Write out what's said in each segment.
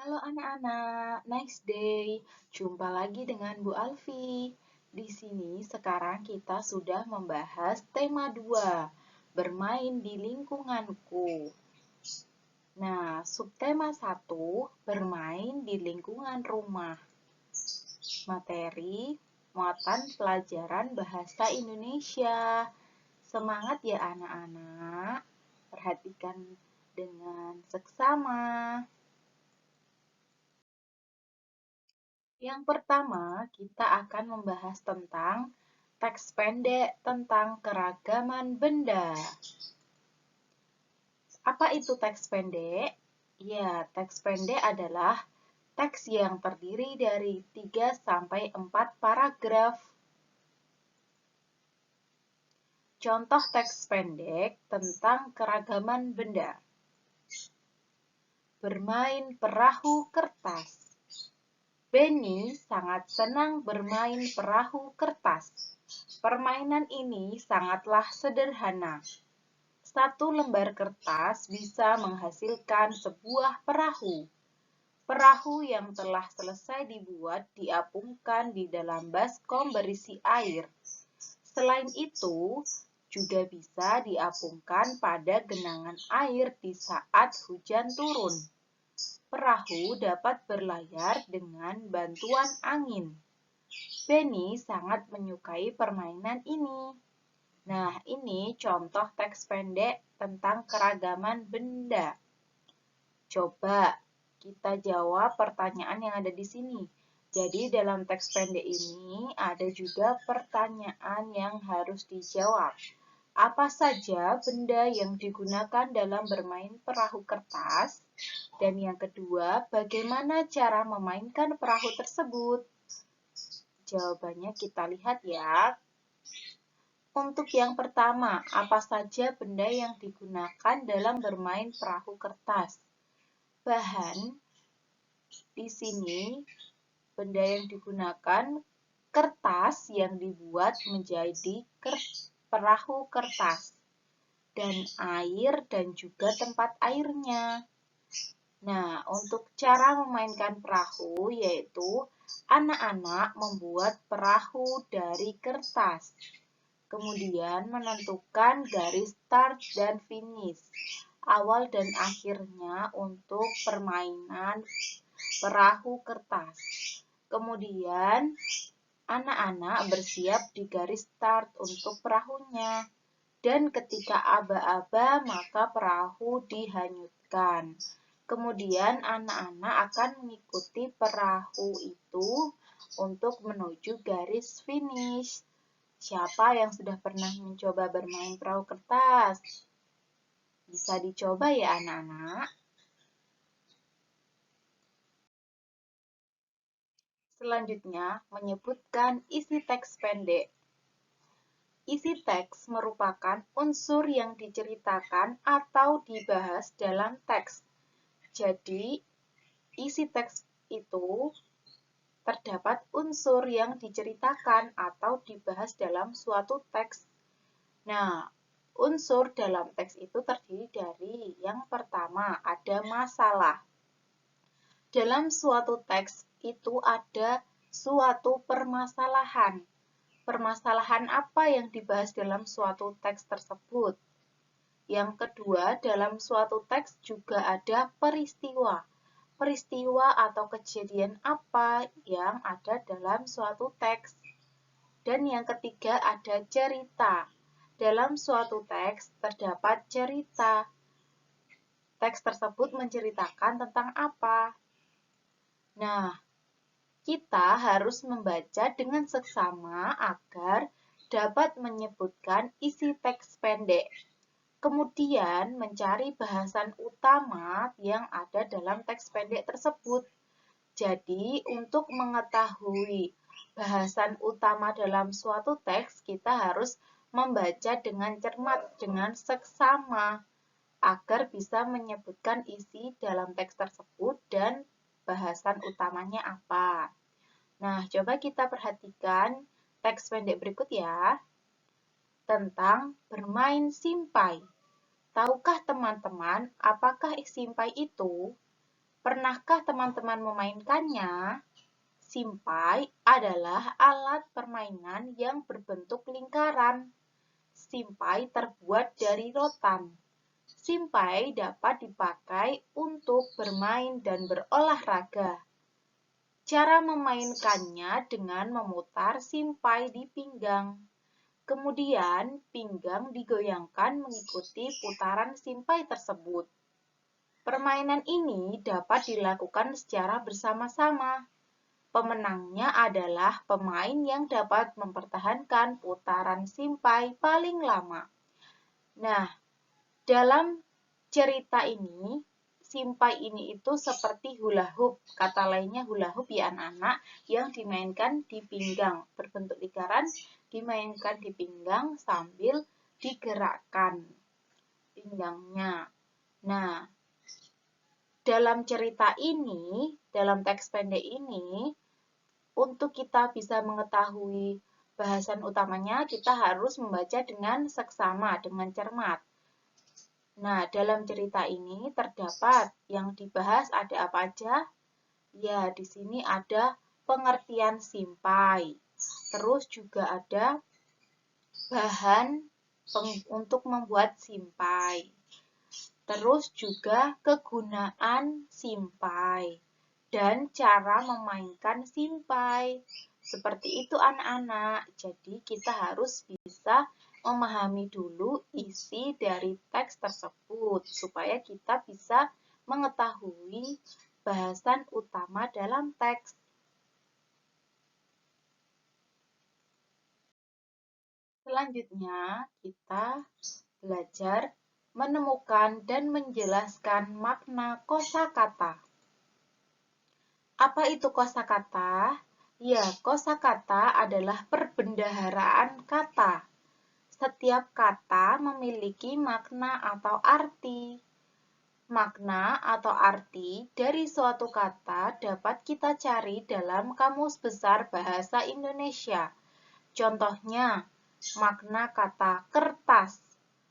Halo anak-anak, nice day. Jumpa lagi dengan Bu Alfi. Di sini sekarang kita sudah membahas tema 2, bermain di lingkunganku. Nah, subtema 1, bermain di lingkungan rumah. Materi, muatan pelajaran bahasa Indonesia. Semangat ya anak-anak. Perhatikan dengan seksama. Yang pertama, kita akan membahas tentang teks pendek tentang keragaman benda. Apa itu teks pendek? Ya, teks pendek adalah teks yang terdiri dari 3-4 paragraf. Contoh teks pendek tentang keragaman benda. Bermain perahu kertas. Benny sangat senang bermain perahu kertas. Permainan ini sangatlah sederhana. Satu lembar kertas bisa menghasilkan sebuah perahu. Perahu yang telah selesai dibuat diapungkan di dalam baskom berisi air. Selain itu, juga bisa diapungkan pada genangan air di saat hujan turun. Perahu dapat berlayar dengan bantuan angin. Benny sangat menyukai permainan ini. Nah, ini contoh teks pendek tentang keragaman benda. Coba kita jawab pertanyaan yang ada di sini. Jadi, dalam teks pendek ini ada juga pertanyaan yang harus dijawab. Apa saja benda yang digunakan dalam bermain perahu kertas? Dan yang kedua, bagaimana cara memainkan perahu tersebut? Jawabannya kita lihat ya. Untuk yang pertama, apa saja benda yang digunakan dalam bermain perahu kertas? Bahan di sini, benda yang digunakan kertas yang dibuat menjadi perahu kertas, dan air dan juga tempat airnya. Nah, untuk cara memainkan perahu yaitu anak-anak membuat perahu dari kertas. Kemudian menentukan garis start dan finish, awal dan akhirnya untuk permainan perahu kertas. Kemudian anak-anak bersiap di garis start untuk perahunya. Dan ketika aba-aba maka perahu dihanyutkan. Kemudian anak-anak akan mengikuti perahu itu untuk menuju garis finish. Siapa yang sudah pernah mencoba bermain perahu kertas? Bisa dicoba ya anak-anak. Selanjutnya, menyebutkan isi teks pendek. Isi teks merupakan unsur yang diceritakan atau dibahas dalam teks. Jadi, isi teks itu terdapat unsur yang diceritakan atau dibahas dalam suatu teks. Nah, unsur dalam teks itu terdiri dari yang pertama, ada masalah. Dalam suatu teks itu ada suatu permasalahan. Permasalahan apa yang dibahas dalam suatu teks tersebut? Yang kedua, dalam suatu teks juga ada peristiwa. Peristiwa atau kejadian apa yang ada dalam suatu teks. Dan yang ketiga ada cerita. Dalam suatu teks terdapat cerita. Teks tersebut menceritakan tentang apa? Nah, kita harus membaca dengan seksama agar dapat menyebutkan isi teks pendek. Kemudian mencari bahasan utama yang ada dalam teks pendek tersebut. Jadi, untuk mengetahui bahasan utama dalam suatu teks, kita harus membaca dengan cermat, dengan seksama, agar bisa menyebutkan isi dalam teks tersebut dan bahasan utamanya apa. Nah, coba kita perhatikan teks pendek berikut ya, tentang bermain simpai. Tahukah teman-teman apakah simpai itu? Pernahkah teman-teman memainkannya? Simpai adalah alat permainan yang berbentuk lingkaran. Simpai terbuat dari rotan. Simpai dapat dipakai untuk bermain dan berolahraga. Cara memainkannya dengan memutar simpai di pinggang. Kemudian, pinggang digoyangkan mengikuti putaran simpai tersebut. Permainan ini dapat dilakukan secara bersama-sama. Pemenangnya adalah pemain yang dapat mempertahankan putaran simpai paling lama. Nah, dalam cerita ini, simpai ini itu seperti hula hoop. Kata lainnya hula hoop ya anak-anak, yang dimainkan di pinggang. Berbentuk lingkaran, dimainkan di pinggang sambil digerakkan pinggangnya. Nah, dalam cerita ini, dalam teks pendek ini, untuk kita bisa mengetahui bahasan utamanya, kita harus membaca dengan seksama, dengan cermat. Nah, dalam cerita ini terdapat yang dibahas ada apa aja? Ya, di sini ada pengertian simpai. Terus juga ada bahan untuk membuat simpai. Terus juga kegunaan simpai dan cara memainkan simpai. Seperti itu anak-anak. Jadi kita harus bisa memahami dulu isi dari teks tersebut supaya kita bisa mengetahui bahasan utama dalam teks. Selanjutnya kita belajar menemukan dan menjelaskan makna kosakata. Apa itu kosakata? Ya, kosakata adalah perbendaharaan kata. Setiap kata memiliki makna atau arti. Makna atau arti dari suatu kata dapat kita cari dalam Kamus Besar Bahasa Indonesia. Contohnya, makna kata kertas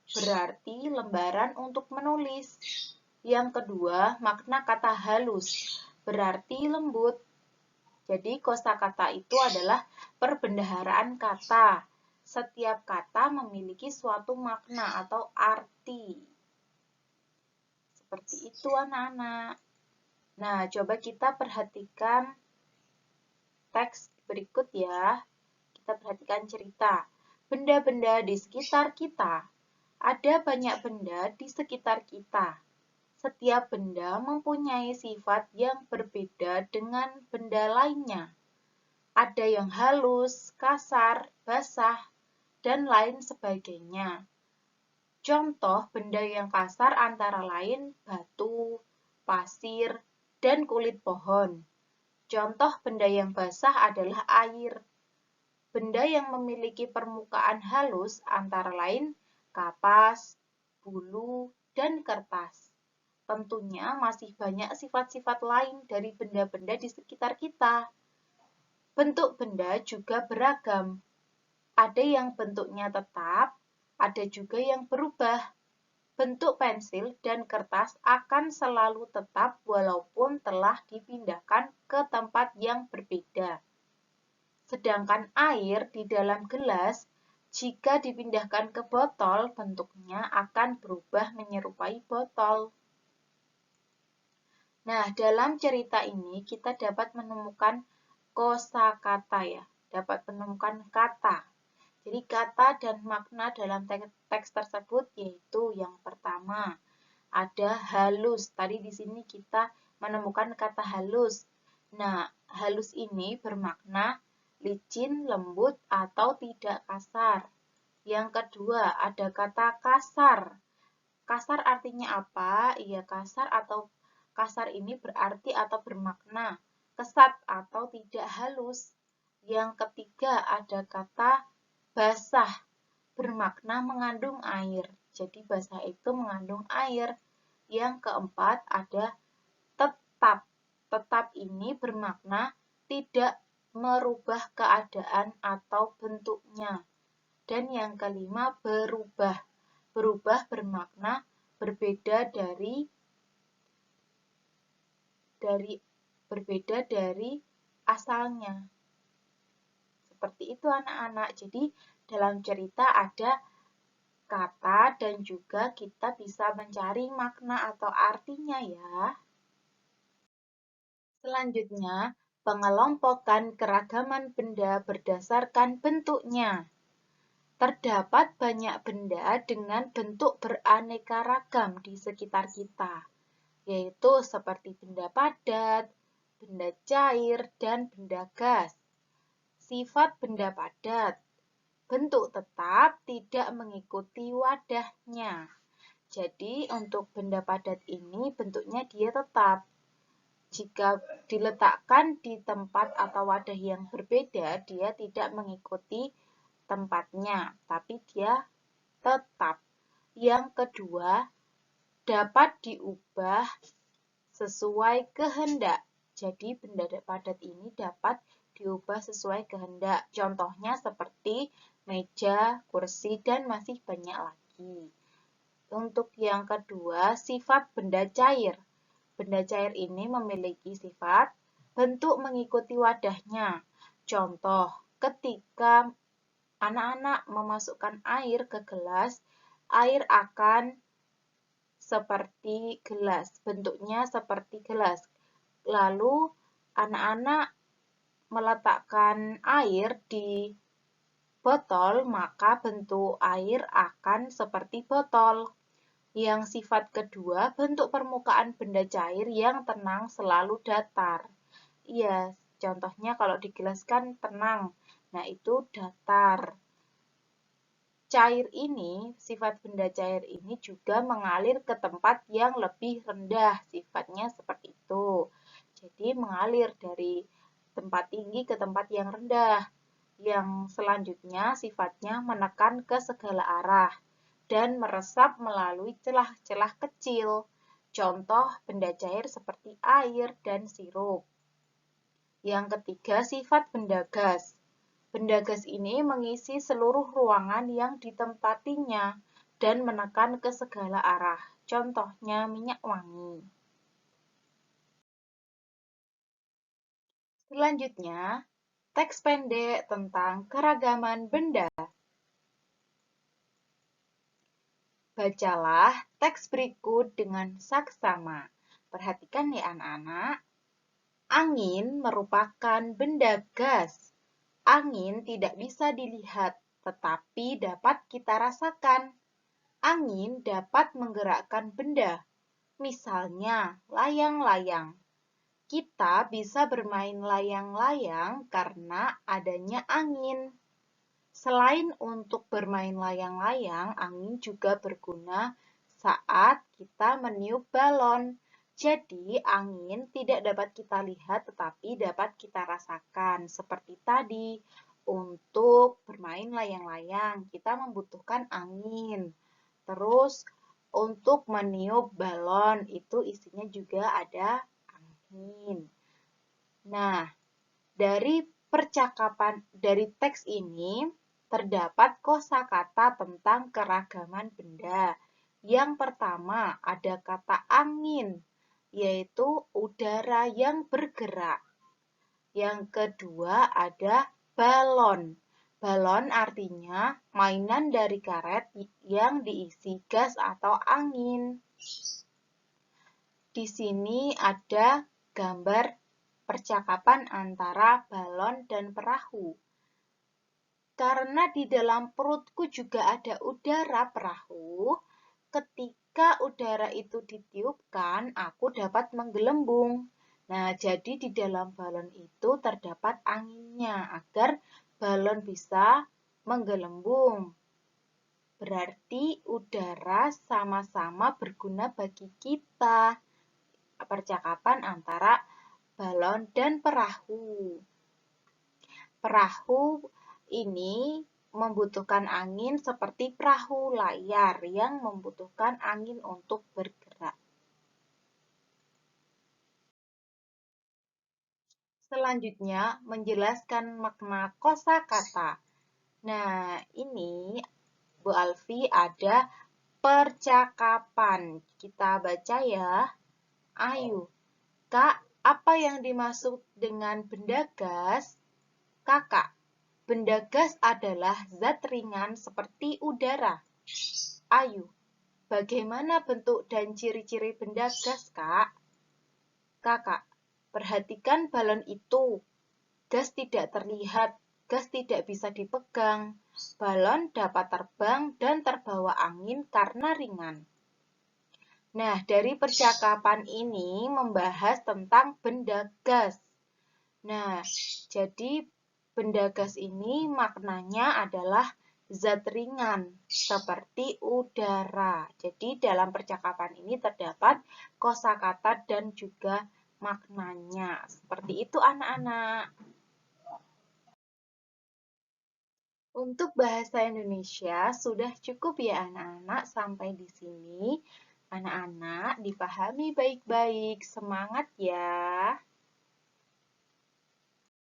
berarti lembaran untuk menulis. Yang kedua, makna kata halus berarti lembut. Jadi, kosakata itu adalah perbendaharaan kata. Setiap kata memiliki suatu makna atau arti. Seperti itu, anak-anak. Nah, coba kita perhatikan teks berikut ya. Kita perhatikan cerita. Benda-benda di sekitar kita. Ada banyak benda di sekitar kita. Setiap benda mempunyai sifat yang berbeda dengan benda lainnya. Ada yang halus, kasar, basah, dan lain sebagainya. Contoh benda yang kasar antara lain batu, pasir, dan kulit pohon. Contoh benda yang basah adalah air. Benda yang memiliki permukaan halus antara lain kapas, bulu, dan kertas. Tentunya masih banyak sifat-sifat lain dari benda-benda di sekitar kita. Bentuk benda juga beragam. Ada yang bentuknya tetap, ada juga yang berubah. Bentuk pensil dan kertas akan selalu tetap walaupun telah dipindahkan ke tempat yang berbeda. Sedangkan air di dalam gelas, jika dipindahkan ke botol, bentuknya akan berubah menyerupai botol. Nah, dalam cerita ini kita dapat menemukan kosakata ya, dapat menemukan kata. Jadi kata dan makna dalam teks tersebut yaitu yang pertama ada halus. Tadi di sini kita menemukan kata halus. Nah, halus ini bermakna licin, lembut, atau tidak kasar. Yang kedua ada kata kasar. Kasar artinya apa? Iya, kasar ini berarti atau bermakna kesat atau tidak halus. Yang ketiga ada kata basah, bermakna mengandung air. Jadi basah itu mengandung air. Yang keempat ada tetap. Tetap ini bermakna tidak merubah keadaan atau bentuknya. Dan yang kelima berubah. Berubah bermakna berbeda dari berbeda dari asalnya. Seperti itu anak-anak. Jadi dalam cerita ada kata dan juga kita bisa mencari makna atau artinya ya. Selanjutnya, pengelompokan keragaman benda berdasarkan bentuknya. Terdapat banyak benda dengan bentuk beraneka ragam di sekitar kita, yaitu seperti benda padat, benda cair, dan benda gas. Sifat benda padat, bentuk tetap tidak mengikuti wadahnya. Jadi untuk benda padat ini bentuknya dia tetap. Jika diletakkan di tempat atau wadah yang berbeda, dia tidak mengikuti tempatnya, tapi dia tetap. Yang kedua, dapat diubah sesuai kehendak. Jadi benda padat ini dapat diubah sesuai kehendak. Contohnya seperti meja, kursi, dan masih banyak lagi. Untuk yang kedua, sifat benda cair. Benda cair ini memiliki sifat bentuk mengikuti wadahnya. Contoh, ketika anak-anak memasukkan air ke gelas, air akan seperti gelas, bentuknya seperti gelas. Lalu anak-anak meletakkan air di botol, maka bentuk air akan seperti botol. Yang sifat kedua, bentuk permukaan benda cair yang tenang selalu datar. Iya, contohnya kalau di gelas kan tenang, nah itu datar. Cair ini, sifat benda cair ini juga mengalir ke tempat yang lebih rendah, sifatnya seperti itu. Jadi mengalir dari tempat tinggi ke tempat yang rendah. Yang selanjutnya sifatnya menekan ke segala arah dan meresap melalui celah-celah kecil. Contoh benda cair seperti air dan sirup. Yang ketiga, sifat benda gas. Benda gas ini mengisi seluruh ruangan yang ditempatinya dan menekan ke segala arah. Contohnya minyak wangi. Selanjutnya, teks pendek tentang keragaman benda. Bacalah teks berikut dengan saksama. Perhatikan ya anak-anak. Angin merupakan benda gas. Angin tidak bisa dilihat, tetapi dapat kita rasakan. Angin dapat menggerakkan benda, misalnya layang-layang. Kita bisa bermain layang-layang karena adanya angin. Selain untuk bermain layang-layang, angin juga berguna saat kita meniup balon. Jadi, angin tidak dapat kita lihat tetapi dapat kita rasakan. Seperti tadi, untuk bermain layang-layang, kita membutuhkan angin. Terus, untuk meniup balon, itu isinya juga ada angin. Nah, dari teks ini, terdapat kosakata tentang keragaman benda. Yang pertama ada kata angin, yaitu udara yang bergerak. Yang kedua ada balon. Balon artinya mainan dari karet yang diisi gas atau angin. Di sini ada gambar percakapan antara balon dan perahu. Karena di dalam perutku juga ada udara perahu, ketika udara itu ditiupkan, aku dapat menggelembung. Nah, jadi di dalam balon itu terdapat anginnya agar balon bisa menggelembung. Berarti udara sama-sama berguna bagi kita. Percakapan antara balon dan perahu. Perahu ini membutuhkan angin seperti perahu layar yang membutuhkan angin untuk bergerak. Selanjutnya, menjelaskan makna kosakata. Nah, ini Bu Alfi ada percakapan. Kita baca ya. Ayo, Kak, Apa yang dimaksud dengan benda gas? Kakak, benda gas adalah zat ringan seperti udara. Ayu, bagaimana bentuk dan ciri-ciri benda gas, Kak? Kakak, perhatikan balon itu. Gas tidak terlihat, gas tidak bisa dipegang. Balon dapat terbang dan terbawa angin karena ringan. Nah, dari percakapan ini membahas tentang benda gas. Nah, jadi benda gas ini maknanya adalah zat ringan seperti udara. Jadi dalam percakapan ini terdapat kosakata dan juga maknanya. Seperti itu anak-anak. Untuk bahasa Indonesia sudah cukup ya anak-anak, sampai di sini. Anak-anak dipahami baik-baik. Semangat ya.